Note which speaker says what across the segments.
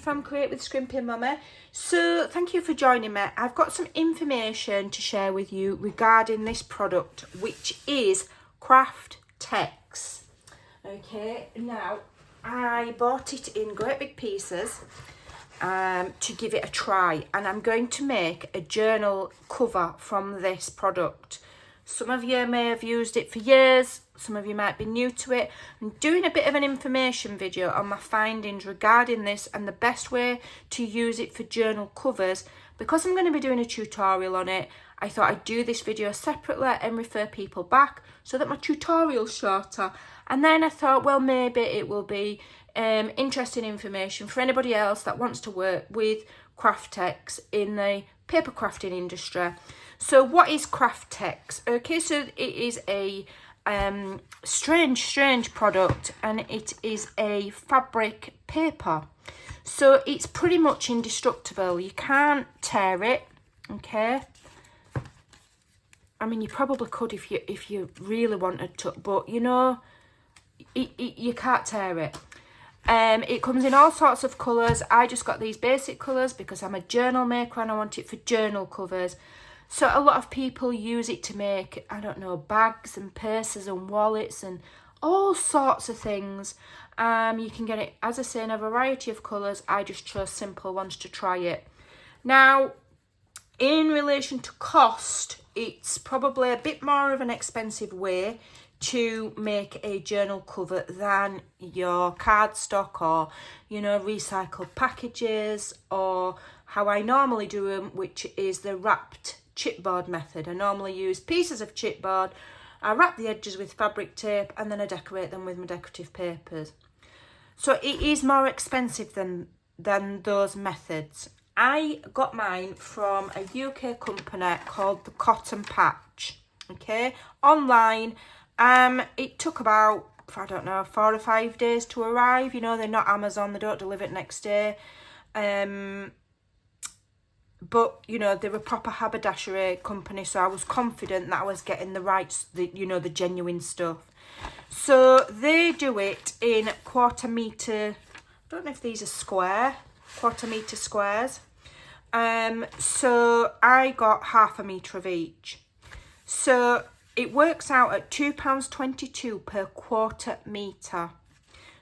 Speaker 1: from Create with Scrimpingmommy. So thank you for joining me. I've got some information to share with you regarding this product, which is Kraft Tex. Okay, now I bought it in great big pieces to give it a try, and I'm going to make a journal cover from this product. Some of you may have used it for years, some of you might be new to it. I'm doing a bit of an information video on my findings regarding this and the best way to use it for journal covers. Because I'm going to be doing a tutorial on it, I thought I'd do this video separately and refer people back so that my tutorial's shorter. And then I thought, well, maybe it will be interesting information for anybody else that wants to work with Kraft Tex in the paper crafting industry. So what is Kraft Tex? Okay, so it is a strange product, and it is a fabric paper. So it's pretty much indestructible. You can't tear it, okay? I mean, you probably could if you really wanted to, but you know, you can't tear it. It comes in all sorts of colours. I just got these basic colours because I'm a journal maker and I want it for journal covers. So a lot of people use it to make, I don't know, bags and purses and wallets and all sorts of things. You can get it, as I say, in a variety of colours. I just chose simple ones to try it. Now, in relation to cost, it's probably a bit more of an expensive way to make a journal cover than your cardstock or, you know, recycled packages, or how I normally do them, which is the wrapped chipboard method. I normally use pieces of chipboard, I wrap the edges with fabric tape, and then I decorate them with my decorative papers. So it is more expensive than those methods. I got mine from a UK company called the Cotton Patch, okay, online. It took about, I don't know, 4 or 5 days to arrive. You know, they're not Amazon, they don't deliver it next day. But, you know, they're a proper haberdashery company, so I was confident that I was getting the genuine stuff. So they do it in 1/4 metre, I don't know if these are square, 1/4 metre squares. So I got 1/2 metre of each. So it works out at £2.22 per 1/4 metre.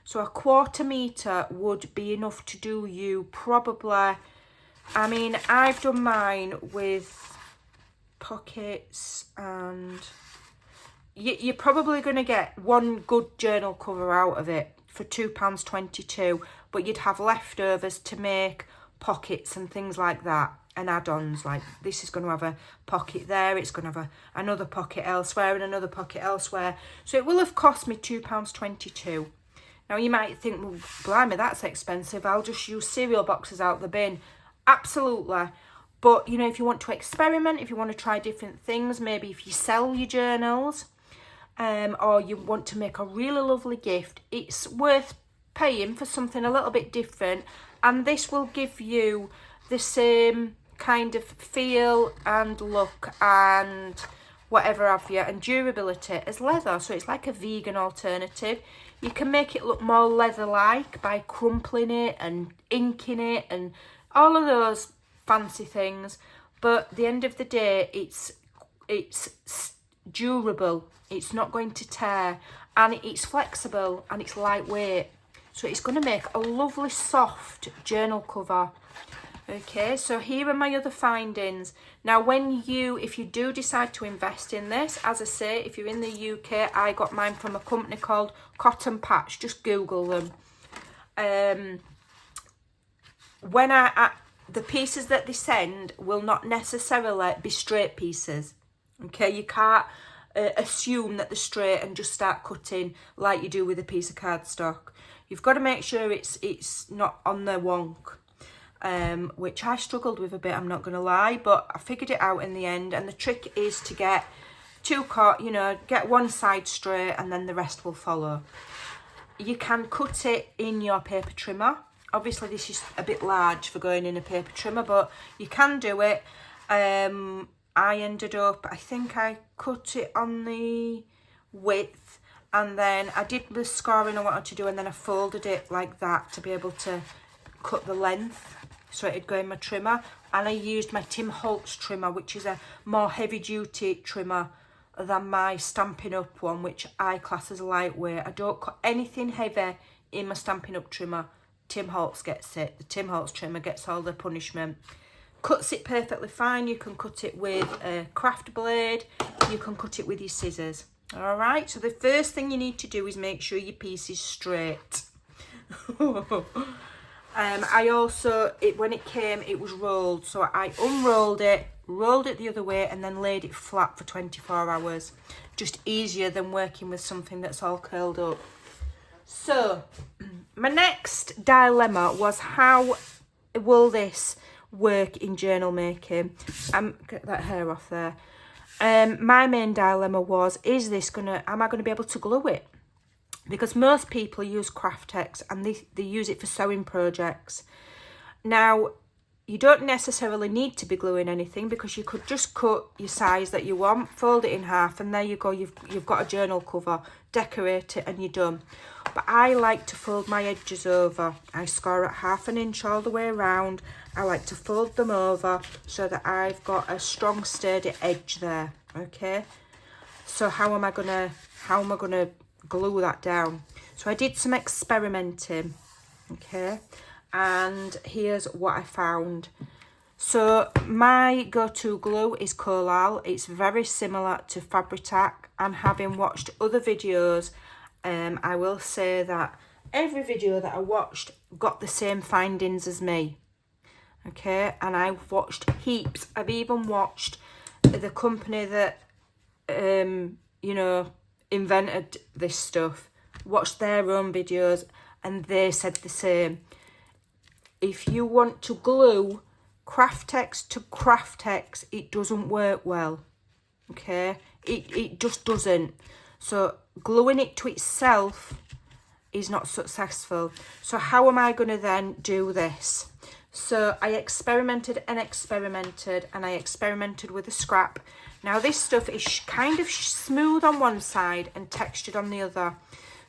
Speaker 1: So a 1/4 metre would be enough to do you probably, I mean, I've done mine with pockets, and you're probably going to get one good journal cover out of it for £2.22, but you'd have leftovers to make pockets and things like that, and add-ons. Like this is going to have a pocket there, it's going to have another pocket elsewhere and another pocket elsewhere. So it will have cost me £2.22. Now you might think, well, blimey, that's expensive, I'll just use cereal boxes out the bin. Absolutely. But, you know, if you want to experiment, if you want to try different things, maybe if you sell your journals, or you want to make a really lovely gift, it's worth paying for something a little bit different. And this will give you the same kind of feel and look and whatever have you, and durability as leather. So it's like a vegan alternative. You can make it look more leather-like by crumpling it and inking it and all of those fancy things, but at the end of the day, it's durable, it's not going to tear, and it's flexible and it's lightweight, so it's going to make a lovely soft journal cover. Okay, so here are my other findings. Now, if you do decide to invest in this, as I say, if you're in the UK, I got mine from a company called Cotton Patch. Just Google them. The pieces that they send will not necessarily be straight pieces. Okay, you can't assume that they're straight and just start cutting like you do with a piece of cardstock. You've got to make sure it's not on the wonk, which I struggled with a bit, I'm not going to lie, but I figured it out in the end. And the trick is to get get one side straight and then the rest will follow. You can cut it in your paper trimmer. Obviously, this is a bit large for going in a paper trimmer, but you can do it. I ended up, I think I cut it on the width, and then I did the scoring I wanted to do, and then I folded it like that to be able to cut the length so it'd go in my trimmer, and I used my Tim Holtz trimmer, which is a more heavy duty trimmer than my Stampin' Up one, which I class as lightweight. I don't cut anything heavy in my Stampin' Up trimmer. Tim Holtz gets it. The Tim Holtz trimmer gets all the punishment. Cuts it perfectly fine. You can cut it with a craft blade. You can cut it with your scissors. All right, so the first thing you need to do is make sure your piece is straight. I also, when it came, it was rolled. So I unrolled it, rolled it the other way, and then laid it flat for 24 hours. Just easier than working with something that's all curled up. So my next dilemma was, how will this work in journal making? Get that hair off there. My main dilemma was, am I gonna be able to glue it? Because most people use Kraft Tex and they use it for sewing projects. Now, you don't necessarily need to be gluing anything, because you could just cut your size that you want, fold it in half, and there you go, you've got a journal cover, decorate it, and you're done. But I like to fold my edges over. I score at 1/2 inch all the way around. I like to fold them over so that I've got a strong, sturdy edge there, okay? So how am I gonna glue that down? So I did some experimenting, okay, and here's what I found. So my go-to glue is Collal. It's very similar to Fabri-Tac, and having watched other videos, I will say that every video that I watched got the same findings as me, okay? And I've watched heaps. I've even watched the company that you know, invented this stuff, watched their own videos, and they said the same. If you want to glue Kraft Tex to Kraft Tex, it doesn't work well, okay? It just doesn't. So gluing it to itself is not successful. So how am I going to then do this? So I experimented and experimented, and I experimented with a scrap. Now this stuff is kind of smooth on one side and textured on the other.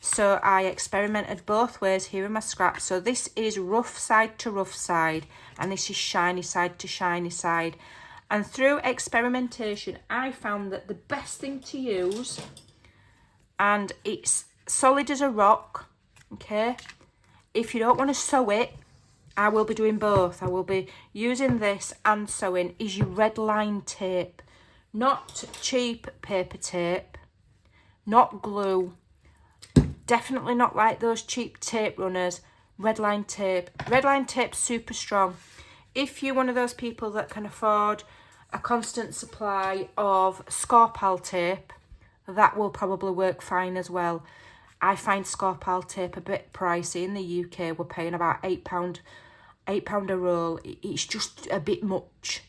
Speaker 1: So I experimented both ways. Here are my scraps. So this is rough side to rough side, and this is shiny side to shiny side. And through experimentation, I found that the best thing to use, and it's solid as a rock, okay? If you don't want to sew it, I will be doing both. I will be using this and sewing, is your red line tape. Not cheap paper tape, not glue, definitely not like those cheap tape runners. Red line tape. Red line tape's super strong. If you're one of those people that can afford a constant supply of Scorpal tape, that will probably work fine as well. I find Scorpal tape a bit pricey. In the UK, we're paying about £8 a roll. It's just a bit much.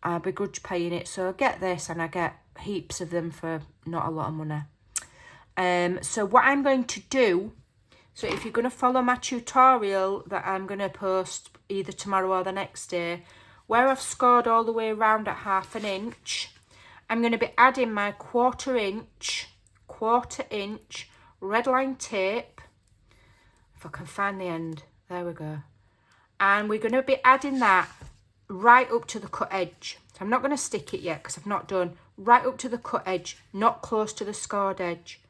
Speaker 1: I begrudge paying it. So I get this, and I get heaps of them for not a lot of money. So what I'm going to do, so if you're going to follow my tutorial that I'm going to post either tomorrow or the next day, where I've scored all the way around at 1/2 inch, I'm going to be adding my quarter inch red line tape. If I can find the end, there we go. And we're going to be adding that right up to the cut edge. So I'm not going to stick it yet because I've not done. Right up to the cut edge, not close to the scored edge.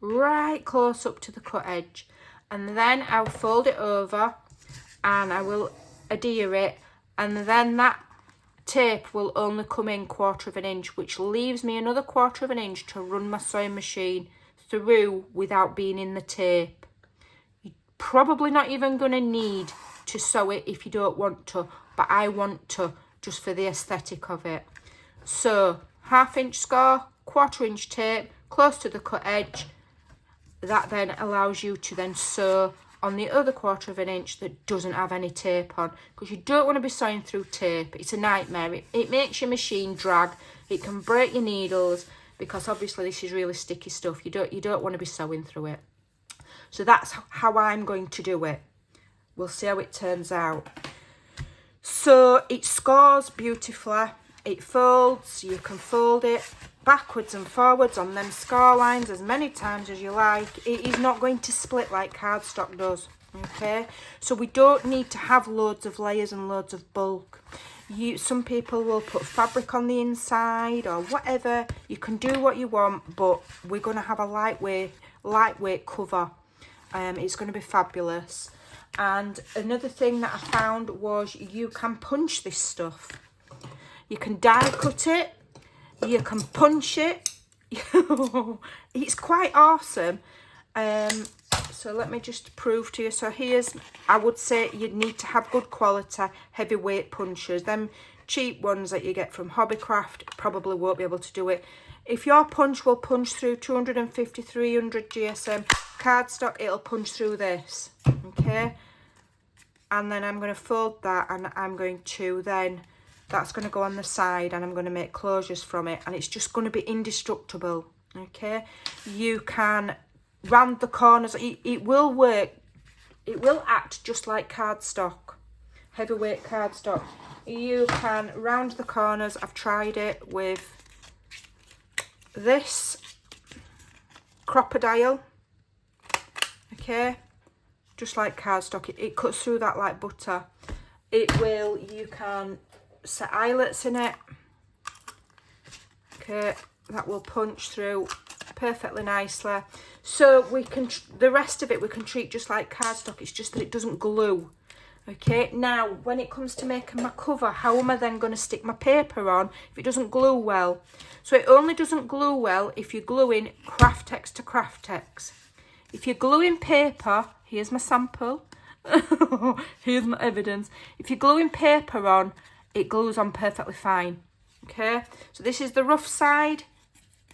Speaker 1: Right close up to the cut edge. And then I'll fold it over and I will adhere it. And then that tape will only come in 1/4 inch, which leaves me another 1/4 inch to run my sewing machine through without being in the tape. You're probably not even going to need to sew it if you don't want to, but I want to just for the aesthetic of it. So 1/2 inch score, 1/4 inch tape, close to the cut edge. That then allows you to then sew on the other 1/4 inch that doesn't have any tape on, because you don't want to be sewing through tape. It's a nightmare. It makes your machine drag. It can break your needles, because obviously this is really sticky stuff. You don't want to be sewing through it. So that's how I'm going to do it. We'll see how it turns out. So it scores beautifully. It folds. You can fold it backwards and forwards on them score lines as many times as you like. It is not going to split like cardstock does, Okay, so we don't need to have loads of layers and loads of bulk. Some people will put fabric on the inside or whatever. You can do what you want, but we're going to have a lightweight cover. It's going to be fabulous. And another thing that I found was you can punch this stuff. You can die cut it. You can punch it. It's quite awesome. So let me just prove to you. So here's, I would say you'd need to have good quality heavyweight punchers. Them cheap ones that you get from Hobbycraft probably won't be able to do it. If your punch will punch through 250, 300 GSM cardstock, it'll punch through this. Okay. And then I'm going to fold that, and I'm going to then, that's going to go on the side, and I'm going to make closures from it, and it's just going to be indestructible. Okay. You can round the corners. It will work. It will act just like cardstock, heavyweight cardstock. You can round the corners. I've tried it with this crocodile. Okay, just like cardstock. It cuts through that like butter. It will. You can set eyelets in it. Okay, that will punch through perfectly nicely. So we can, the rest of it we can treat just like cardstock. It's just that it doesn't glue. Okay, now when it comes to making my cover, how am I then going to stick my paper on if it doesn't glue well? So it only doesn't glue well if you're gluing Kraft Tex to Kraft Tex. If you're gluing paper, here's my sample. Here's my evidence. If you're gluing paper on, it glues on perfectly fine. Okay, so this is the rough side,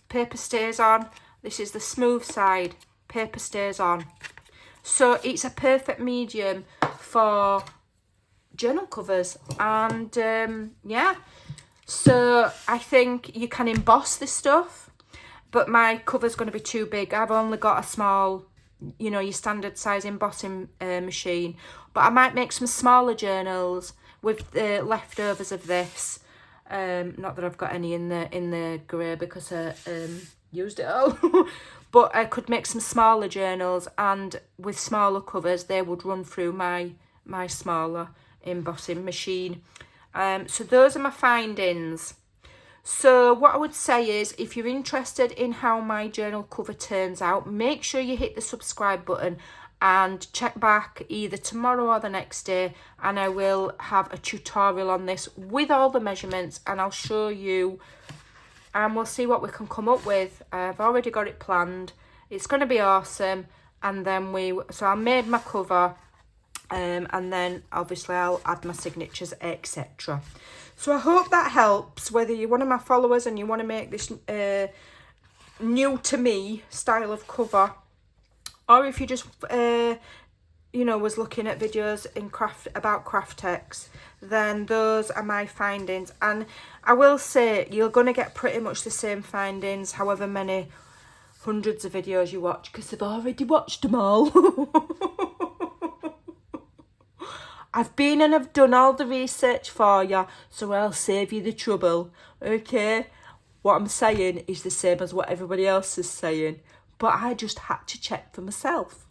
Speaker 1: paper stays on. This is the smooth side, paper stays on. So it's a perfect medium for journal covers. And yeah, so I think you can emboss this stuff, but my cover's going to be too big. I've only got a small, you know, your standard size embossing machine, but I might make some smaller journals with the leftovers of this. Not that I've got any in the grey because I used it all. But I could make some smaller journals, and with smaller covers they would run through my smaller embossing machine. So those are my findings. So what I would say is, if you're interested in how my journal cover turns out, make sure you hit the subscribe button and check back either tomorrow or the next day, and I will have a tutorial on this with all the measurements, and I'll show you, and we'll see what we can come up with. I've already got it planned. It's going to be awesome. And then so I made my cover, and then obviously I'll add my signatures, etc. So I hope that helps, whether you're one of my followers and you want to make this new to me style of cover, or if you just you know, was looking at videos about Kraft Tex, then those are my findings. And I will say, you're going to get pretty much the same findings however many hundreds of videos you watch, because I've already watched them all. I've been and I've done all the research for you, so I'll save you the trouble. Okay, what I'm saying is the same as what everybody else is saying, but I just had to check for myself.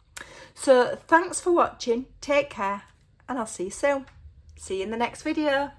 Speaker 1: So thanks for watching, take care, and I'll see you soon. See you in the next video.